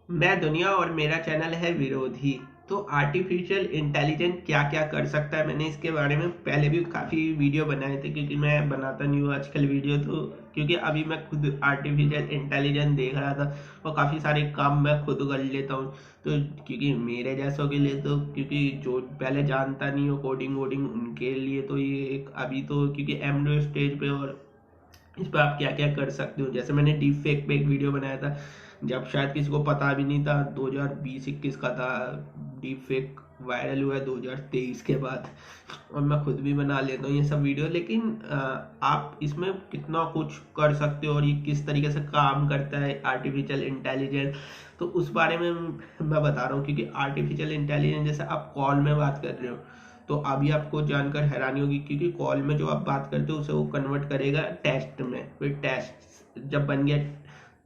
मैं दुनिया और मेरा चैनल है विरोधी। तो आर्टिफिशियल इंटेलिजेंस क्या क्या कर सकता है, मैंने इसके बारे में पहले भी काफ़ी वीडियो बनाए थे, क्योंकि मैं बनाता नहीं हूँ आजकल वीडियो। तो क्योंकि अभी मैं खुद आर्टिफिशियल इंटेलिजेंस देख रहा था और काफ़ी सारे काम मैं खुद कर लेता हूँ। तो क्योंकि मेरे जैसों के लिए तो, क्योंकि जो पहले जानता नहीं हो कोडिंग वोडिंग, उनके लिए तो ये एक अभी तो क्योंकि एम्ब्रियो स्टेज पे। और इस पर आप क्या क्या कर सकते हो, जैसे मैंने डीप फेक पे एक वीडियो बनाया था जब शायद किसी को पता भी नहीं था, 2020-21 का था। डीप फेक वायरल हुआ है 2023 के बाद। और मैं खुद भी बना लेता हूँ ये सब वीडियो। लेकिन आप इसमें कितना कुछ कर सकते हो और ये किस तरीके से काम करता है आर्टिफिशियल इंटेलिजेंस, तो उस बारे में मैं बता रहा हूँ। क्योंकि आर्टिफिशियल इंटेलिजेंस जैसे आप कॉल में बात कर रहे हो, तो अभी आपको जानकर हैरानी होगी, क्योंकि कॉल में जो आप बात करते हो उसे वो कन्वर्ट करेगा टेक्स्ट में। फिर टेक्स्ट जब बन गया,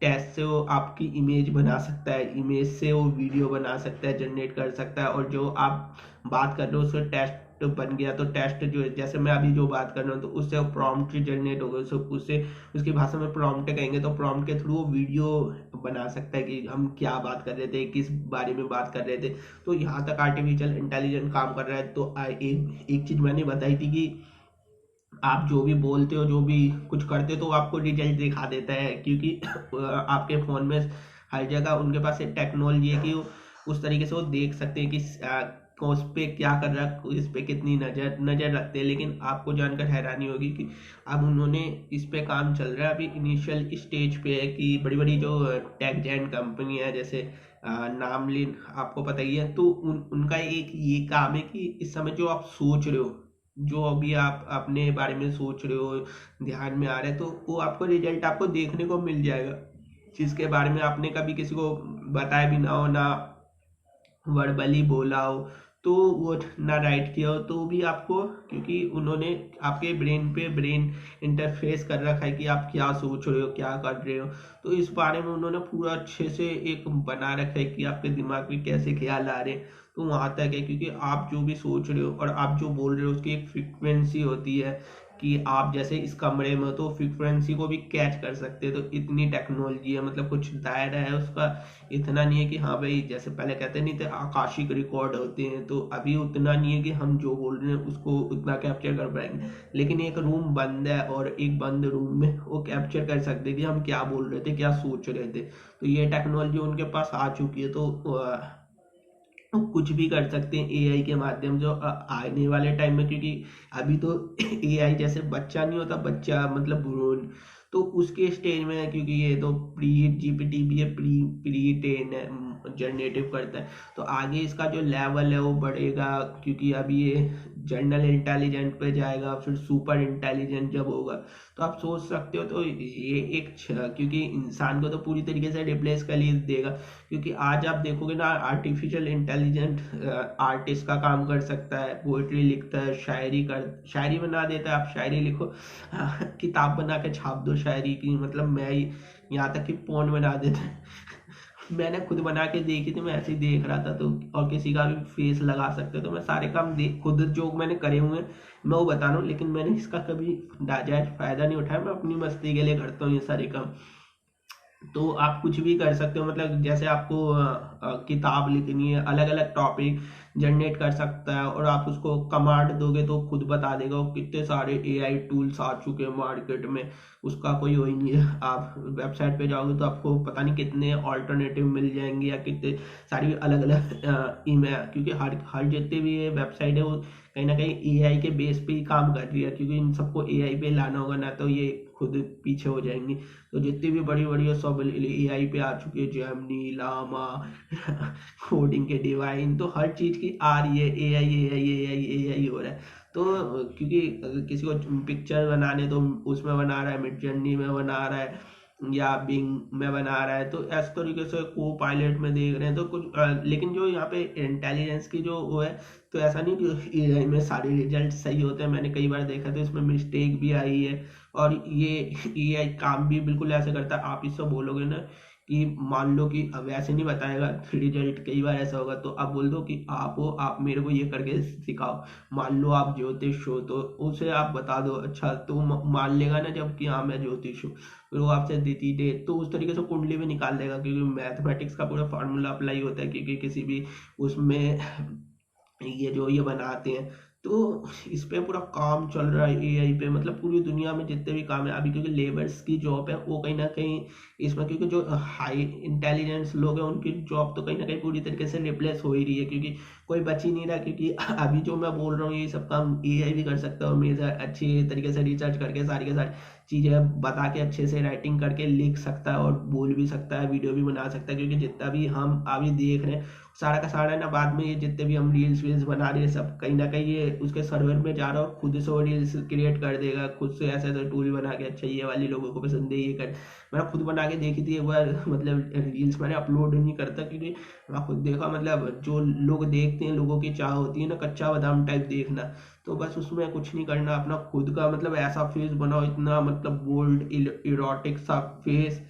टेक्स्ट से वो आपकी इमेज बना सकता है, इमेज से वो वीडियो बना सकता है, जनरेट कर सकता है। और जो आप बात कर रहे हो उससे टेक्स्ट बन गया, तो टेक्स्ट जो जैसे मैं अभी जो बात कर रहा हूँ तो उससे प्रॉम्प्ट जनरेट होगा, उससे उसकी भाषा में प्रॉम्प्ट कहेंगे तो प्रॉम्प्ट के थ्रू वो वीडियो बना सकता है कि हम क्या बात कर रहे थे, किस बारे में बात कर रहे थे। तो यहाँ तक आर्टिफिशियल इंटेलिजेंस काम कर रहा है। तो एक चीज़ मैंने बताई थी कि आप जो भी बोलते हो, जो भी कुछ करते हो, तो वो आपको रिजल्ट दिखा देता है। क्योंकि आपके फ़ोन में हर जगह उनके पास एक टेक्नोलॉजी है कि वो उस तरीके से वो देख सकते हैं कि उस पे क्या कर रहा है, इस पे कितनी नज़र नज़र रखते हैं। लेकिन आपको जानकर हैरानी होगी कि अब उन्होंने इस पे काम चल रहा है, अभी इनिशियल स्टेज पे है कि बड़ी बड़ी जो टेक जायंट कंपनी है, जैसे नामलिन, आपको पता ही है। तो उनका एक ये काम है कि इस समय जो आप सोच रहे हो, जो अभी आप अपने बारे में सोच रहे हो, ध्यान में आ रहा है, तो वो आपको रिजल्ट आपको देखने को मिल जाएगा, जिसके बारे में आपने कभी किसी को बताया भी ना हो, ना वर्बली बोला हो, तो वो ना राइट किया हो, तो भी आपको, क्योंकि उन्होंने आपके ब्रेन पे ब्रेन इंटरफेस कर रखा है कि आप क्या सोच रहे हो, क्या कर रहे हो। तो इस बारे में उन्होंने पूरा अच्छे से एक बना रखा है कि आपके दिमाग में कैसे ख्याल आ रहे हैं। तो वहाँ तक है, क्योंकि आप जो भी सोच रहे हो और आप जो बोल रहे हो उसकी एक फ्रिक्वेंसी होती है कि आप जैसे इस कमरे में हो तो फ्रिक्वेंसी को भी कैच कर सकते हैं। तो इतनी टेक्नोलॉजी है, मतलब कुछ दायरा है उसका। इतना नहीं है कि हाँ भाई, जैसे पहले कहते नहीं थे आकाशिक रिकॉर्ड होते हैं, तो अभी उतना नहीं है कि हम जो बोल रहे हैं उसको उतना कैप्चर कर पाएंगे। लेकिन एक रूम बंद है और एक बंद रूम में वो कैप्चर कर सकते हैं कि हम क्या बोल रहे थे, क्या सोच रहे थे। तो ये टेक्नोलॉजी उनके पास आ चुकी है। तो तो कुछ भी कर सकते हैं एआई के माध्यम, जो आने वाले टाइम में। क्योंकि अभी तो एआई जैसे बच्चा नहीं होता, बच्चा मतलब भ्रूण, तो उसके स्टेज में है। क्योंकि ये तो प्री जीपीटी भी है, प्री प्री ट्रेन है, जनरेटिव करता है। तो आगे इसका जो लेवल है वो बढ़ेगा, क्योंकि अभी ये जनरल इंटेलिजेंट पे जाएगा, फिर सुपर इंटेलिजेंट जब होगा, तो आप सोच सकते हो। तो ये एक क्योंकि इंसान को तो पूरी तरीके से रिप्लेस कर ही देगा। क्योंकि आज आप देखोगे ना, आर्टिफिशियल इंटेलिजेंट आर्टिस्ट का काम कर सकता है, पोइट्री लिखता है, शायरी बना देता है। आप शायरी लिखो, किताब बना के छाप दो शायरी की, मतलब मैं यहाँ तक कि पोन बना देता है। मैंने खुद बना के देखी थी, मैं ऐसे ही देख रहा था। तो और किसी का भी फेस लगा सकते हो, तो मैं सारे काम देख खुद जो मैंने करे हुए हैं मैं वो बता रहा हूँ। लेकिन मैंने इसका कभी नाजायज फायदा नहीं उठाया, मैं अपनी मस्ती के लिए करता हूँ ये सारे काम। तो आप कुछ भी कर सकते हो, मतलब जैसे आपको किताब लिखनी है, अलग अलग टॉपिक जनरेट कर सकता है, और आप उसको कमांड दोगे तो खुद बता देगा। और कितने सारे एआई टूल्स आ चुके हैं मार्केट में, उसका कोई वही नहीं है। आप वेबसाइट पे जाओगे तो आपको पता नहीं कितने ऑल्टरनेटिव मिल जाएंगे, या कितने सारी अलग अलग ईमेल, क्योंकि हर हर जितने भी ये वेबसाइट है वो कहीं ना कहीं एआई के बेस पे ही काम कर रही है। क्योंकि इन सबको एआई पे लाना होगा, ना तो ये खुद पीछे हो जाएंगी। तो जितनी भी बड़ी बड़ी सब एआई पे आ चुकी है, जेमिनी, लामा, कोडिंग के डिवाइन, तो हर चीज की आ रही है एआई एआई एआई एआई हो रहा है। तो क्योंकि अगर किसी को पिक्चर बनाने, तो उसमें बना रहा है, मिड जर्नी में बना रहा है, या बिंग में बना रहा है। तो इस तरीके से को पायलट में देख रहे हैं। तो कुछ लेकिन जो यहाँ पे इंटेलिजेंस की जो वो है, तो ऐसा नहीं कि एआई में सारे रिजल्ट सही होते हैं। मैंने कई बार देखा, तो इसमें मिस्टेक भी आई है। और ये एआई काम भी बिल्कुल ऐसे करता है, आप इससे बोलोगे ना कि मान लो कि अब वैसे नहीं बताएगा रिजल्ट, कई बार ऐसा होगा तो आप बोल दो कि आप हो, आप मेरे को ये करके सिखाओ। मान लो आप ज्योतिष हो तो उसे आप बता दो, अच्छा तो मान लेगा ना जब कि हाँ मैं ज्योतिष हूँ, फिर वो आपसे देती दे तो उस तरीके से कुंडली में निकाल देगा, क्योंकि मैथमेटिक्स का पूरा फार्मूला अप्लाई होता है, क्योंकि किसी भी उसमें ये जो ये बनाते हैं। तो इस पे पूरा काम चल रहा है एआई पे, मतलब पूरी दुनिया में जितने भी काम है अभी, क्योंकि लेबर्स की जॉब है वो कहीं ना कहीं इसमें, क्योंकि जो हाई इंटेलिजेंस लोग हैं उनकी जॉब तो कहीं ना कहीं पूरी तरीके से रिप्लेस हो ही रही है, क्योंकि कोई बच ही नहीं रहा। क्योंकि अभी जो मैं बोल रहा हूँ ये सब काम एआई भी कर सकता है, और मेरे अच्छे तरीके से रिसर्च करके सारी के सारी चीज़ें बता के अच्छे से राइटिंग करके लिख सकता है, और बोल भी सकता है, वीडियो भी बना सकता है। क्योंकि जितना भी हम अभी देख रहे हैं सारा का सारा ना, बाद में ये जितने भी हम रील्स वील्स बना रहे हैं सब कहीं ना कहीं ये उसके सर्वर में जा रहा है और खुद से वो रील्स क्रिएट कर देगा, खुद से ऐसे ऐसे टूल बना के, अच्छा ये वाली लोगों को पसंद है ये कर। मैंने खुद बना के देखी थी एक बार, मतलब रील्स मैंने अपलोड नहीं करता क्योंकि मैं खुद देखा, मतलब जो लोग देखते हैं, लोगों की चाह होती है ना कच्चा बादाम टाइप देखना, तो बस उसमें कुछ नहीं करना, अपना खुद का मतलब ऐसा फेस बनाओ, इतना मतलब बोल्ड इरोटिक सा फेस,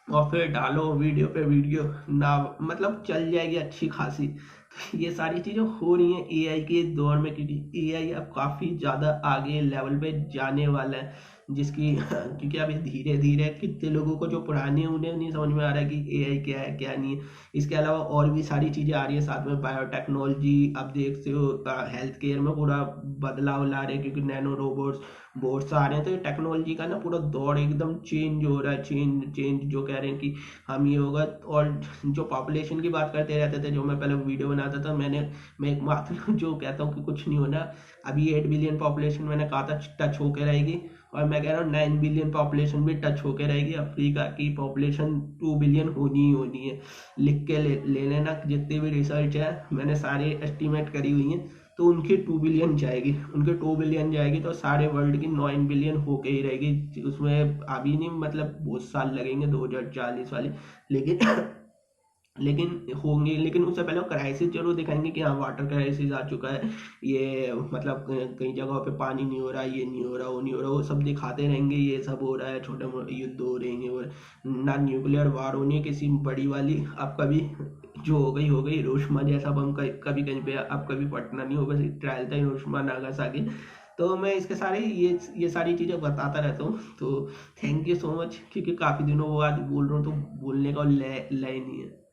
और फिर डालो वीडियो पे वीडियो ना, मतलब चल जाएगी अच्छी खासी। तो ये सारी चीज़ें हो रही हैं एआई के दौर में, क्योंकि एआई अब काफ़ी ज़्यादा आगे लेवल पे जाने वाला है, जिसकी क्योंकि अभी धीरे धीरे कितने लोगों को जो पुराने हैं, उन्हें नहीं समझ में आ रहा है कि एआई क्या है क्या नहीं है। इसके अलावा और भी सारी चीज़ें आ रही है साथ में, बायोटेक्नोलॉजी आप देखते हो, हेल्थ केयर में पूरा बदलाव ला रहे हैं, क्योंकि नैनो रोबोट्स बोर्ड्स आ रहे हैं। तो ये टेक्नोलॉजी का ना पूरा दौर एकदम चेंज हो रहा है, चेंज चेंज जो कह रहे हैं कि हम ये होगा। और जो पॉपुलेशन की बात करते रहते थे, जो मैं पहले वीडियो बनाता था, मैं एक मात्र जो कहता हूँ कि कुछ नहीं होना, अभी 8 बिलियन पॉपुलेशन मैंने कहा था टच होके रहेगी, और मैं कह रहा हूँ 9 बिलियन पॉपुलेशन भी टच होके रहेगी। अफ्रीका की पॉपुलेशन 2 बिलियन होनी ही होनी है। लिख के ले लेना, जितनी भी रिसर्च है मैंने सारे एस्टिमेट करी हुई हैं, तो उनकी 2 बिलियन जाएगी, उनके 2 बिलियन जाएगी, तो सारे वर्ल्ड की 9 बिलियन होके ही रहेगी। उसमें अभी नहीं, मतलब बहुत साल लगेंगे 2040 वाले, लेकिन लेकिन होंगे, लेकिन उससे पहले वो क्राइसिस जरूर दिखाएंगे कि हाँ वाटर क्राइसिस आ चुका है, ये मतलब कई जगहों पे पानी नहीं हो रहा, ये नहीं हो रहा, वो नहीं हो रहा, वो सब दिखाते रहेंगे, ये सब हो रहा है, छोटे मोटे युद्ध हो रहेंगे, और ना न्यूक्लियर वार होनी है किसी बड़ी वाली। अब कभी जो हो गई हिरोशिमा जैसा बम, कभी कहीं पे अब कभी फटना नहीं हो, बस ट्रायल था हिरोशिमा नागासाकी। तो मैं इसके सारे ये सारी चीज़ें बताता रहता हूँ। तो थैंक यू सो मच, क्योंकि काफ़ी दिनों बाद बोल रहा हूँ तो बोलने का लय नहीं है।